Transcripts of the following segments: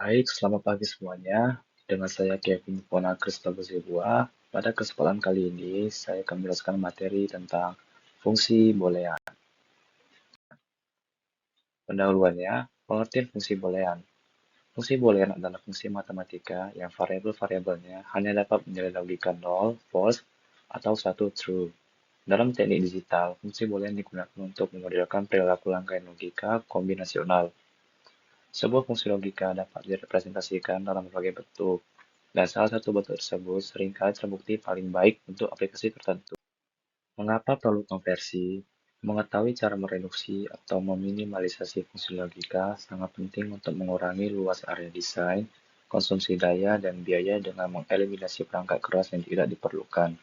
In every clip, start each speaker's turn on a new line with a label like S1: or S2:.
S1: Baik, selamat pagi semuanya. Dengan saya Kevin Pona Christopher Sibua. Pada kesempatan kali ini, saya akan menjelaskan materi tentang fungsi boolean. Pendahuluannya, pengertian fungsi boolean. Fungsi boolean adalah fungsi matematika yang variabel-variabelnya hanya dapat menilai logika 0, false, atau 1, true. Dalam teknik digital, fungsi boolean digunakan untuk memodelkan perilaku rangkaian logika kombinasional. Sebuah fungsi logika dapat direpresentasikan dalam berbagai bentuk, dan salah satu bentuk tersebut seringkali terbukti paling baik untuk aplikasi tertentu. Mengapa perlu konversi? Mengetahui cara mereduksi atau meminimalisasi fungsi logika sangat penting untuk mengurangi luas area desain, konsumsi daya, dan biaya dengan mengeliminasi perangkat keras yang tidak diperlukan.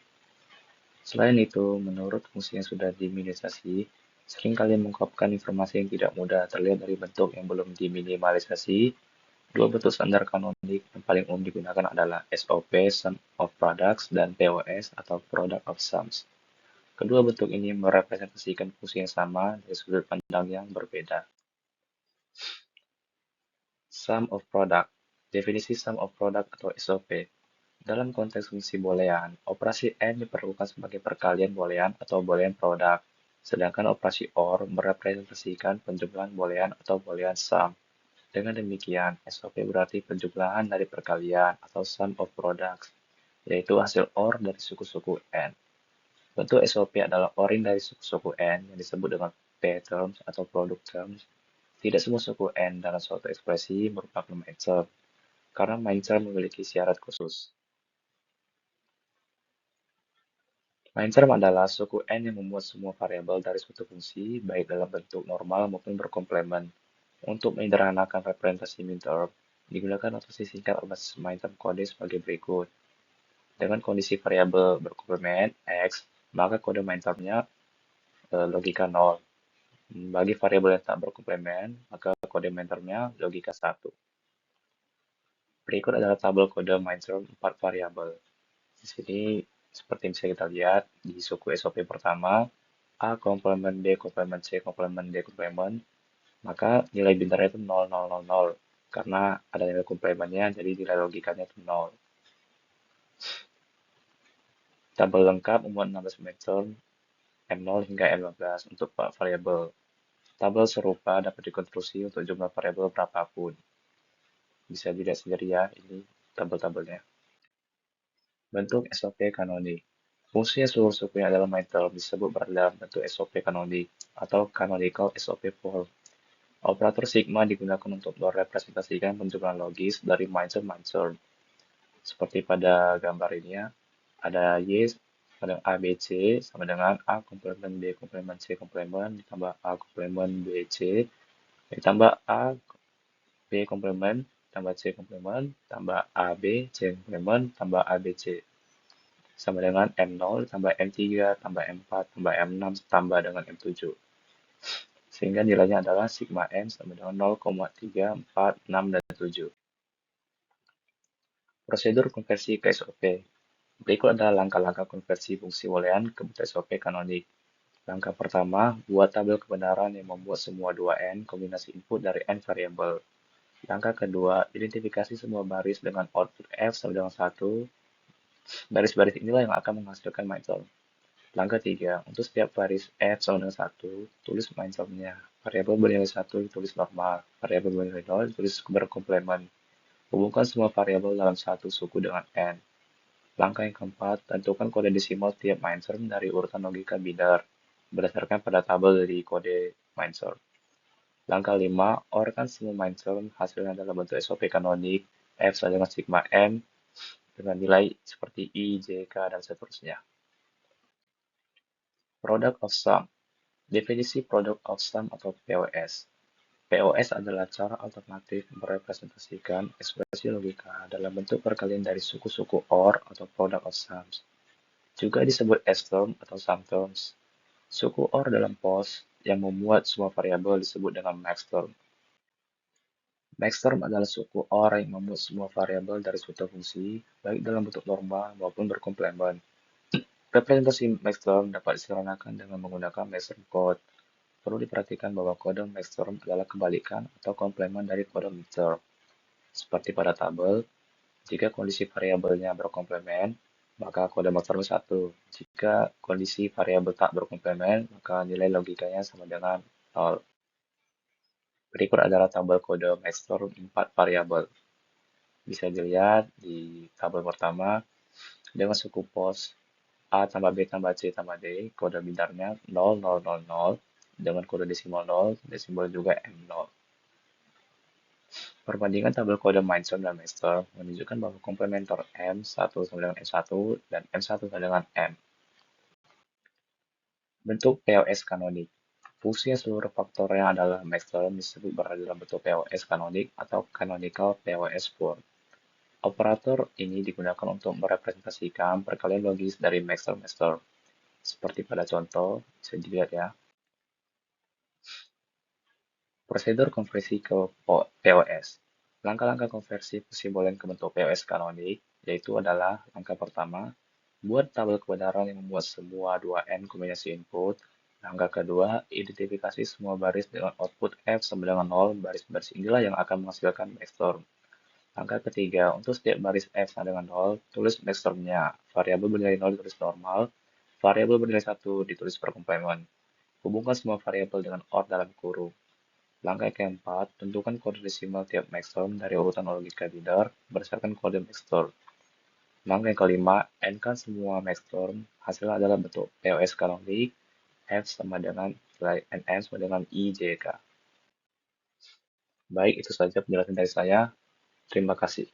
S1: Selain itu, menurut fungsi yang sudah diminimalisasi, seringkali mengungkapkan informasi yang tidak mudah terlihat dari bentuk yang belum diminimalisasi. Dua bentuk standar kanonik yang paling umum digunakan adalah SOP, Sum of Products, dan POS, atau Product of Sums. Kedua bentuk ini merepresentasikan fungsi yang sama dari sudut pandang yang berbeda. Sum of Product. Definisi Sum of Product atau SOP. Dalam konteks fungsi boolean, operasi AND diperlukan sebagai perkalian boolean atau boolean product, sedangkan operasi OR merepresentasikan penjumlahan boolean atau boolean sum. Dengan demikian, SOP berarti penjumlahan dari perkalian atau sum of products, yaitu hasil OR dari suku-suku N. Bentuk SOP adalah ORing dari suku-suku N yang disebut dengan P-terms atau product terms. Tidak semua suku N dalam suatu ekspresi merupakan main term, karena main term memiliki syarat khusus. Main term adalah suku N yang memuat semua variabel dari suatu fungsi, baik dalam bentuk normal maupun berkomplemen. Untuk menyederhanakan representasi min term, digunakan notasi singkat berbasis main term kode sebagai berikut. Dengan kondisi variabel berkomplemen X, maka kode main termnya logika 0. Bagi variabel yang tak berkomplemen, maka kode main termnya logika 1. Berikut adalah tabel kode main term 4 variabel. Di sini seperti yang bisa kita lihat di suku SOP pertama, A komplemen B komplemen C komplemen D komplemen, maka nilai binarnya itu 0, 0, 0, 0. Karena ada nilai komplemennya, jadi nilai logikanya itu 0. Tabel lengkap memuat 16 meter M0 hingga M15 untuk variabel. Tabel serupa dapat dikonstruksi untuk jumlah variabel berapapun. Bisa dilihat sendiri ya, ini tabel-tabelnya. Bentuk SOP kanonik. Fungsi seluruh suku yang adalah main term disebut berada dalam bentuk SOP kanonik atau canonical SOP form. Operator sigma digunakan untuk merepresentasikan penjumlahan logis dari main term. Seperti pada gambar ini ya, ada Y sama dengan A, B, C sama dengan A komplemen B komplemen C komplemen ditambah A komplemen B, C ditambah A, B komplemen tambah C komplemen tambah A, B, C komplemen tambah A, B, C sama dengan M0 tambah M3 tambah M4 tambah M6 tambah dengan M7. Sehingga nilainya adalah sigma M sama dengan 0,3, 4, 6, dan 7. Prosedur konversi ke SOP. Berikut adalah langkah-langkah konversi fungsi boolean ke bentuk SOP kanonik. Langkah pertama, buat tabel kebenaran yang membuat semua 2N kombinasi input dari N variabel. Langkah kedua, identifikasi semua baris dengan output F sama dengan 1. Baris-baris inilah yang akan menghasilkan MyTerm. Langkah 3, untuk setiap baris F sama dengan 1, tulis MyTerm-nya. Variabel bernilai 1 ditulis normal, variabel bernilai 0 ditulis berkomplemen. Hubungkan semua variabel dalam satu suku dengan N. Langkah yang keempat, tentukan kode desimal tiap MyTerm dari urutan logika biner berdasarkan pada tabel dari kode MyTerm. Langkah 5, orkan semua MyTerm hasilnya dalam bentuk SOP kanonik F sama dengan sigma M dengan nilai seperti I, J, K, dan seterusnya. Product of Sum. Definisi Product of Sum atau POS. POS adalah cara alternatif merepresentasikan ekspresi logika dalam bentuk perkalian dari suku-suku OR atau Product of Sums. Juga disebut S-term atau Sum terms. Suku OR dalam POS yang memuat semua variabel disebut dengan Max-term. Max-term adalah suku OR yang memuat semua variabel dari suatu fungsi, baik dalam bentuk normal maupun berkomplemen. Representasi Max-term dapat disederhanakan dengan menggunakan Max-term code. Perlu diperhatikan bahwa kode Max-term adalah kebalikan atau komplemen dari kode min-term. Seperti pada tabel, jika kondisi variabelnya berkomplement, maka kode maksor 1. Jika kondisi variabel tak berkomplement, maka nilai logikanya sama dengan 0. Berikut adalah tabel kode maksor 4 variabel. Bisa dilihat di tabel pertama dengan suku pos A tambah B tambah C tambah D, kode binarnya 0000, dengan kode desimal 0, desimal juga M0. Perbandingan tabel kode Mindstone dan Master menunjukkan bahwa komplementer M1 sama dengan M1 dan M1 sama dengan M. Bentuk POS kanonik. Fungsi yang seluruh faktornya adalah Maxterm disebut berada dalam bentuk POS kanonik atau canonical POS form. Operator ini digunakan untuk merepresentasikan perkalian logis dari Maxterm. Seperti pada contoh, bisa dilihat ya. Prosedur konversi ke POS. Langkah-langkah konversi fungsi boolean ke bentuk POS kanonik, yaitu adalah langkah pertama, buat tabel kebenaran yang memuat semua 2N kombinasi input. Langkah kedua, identifikasi semua baris dengan output F sama dengan 0, baris-baris inilah yang akan menghasilkan maxterm. Langkah ketiga, untuk setiap baris F sama dengan 0, tulis maxtermnya. Variabel bernilai 0 ditulis normal, variabel bernilai 1 ditulis per komplement. Hubungkan semua variabel dengan OR dalam kurung. Langkah keempat, tentukan kode desimal tiap maxterm dari urutan logika leader berdasarkan kode maxterm. Langkah yang kelima, N-kan semua maxterm, hasilnya adalah bentuk POS kanonik, F sama dengan NM sama dengan IJK. Baik, itu saja penjelasan dari saya. Terima kasih.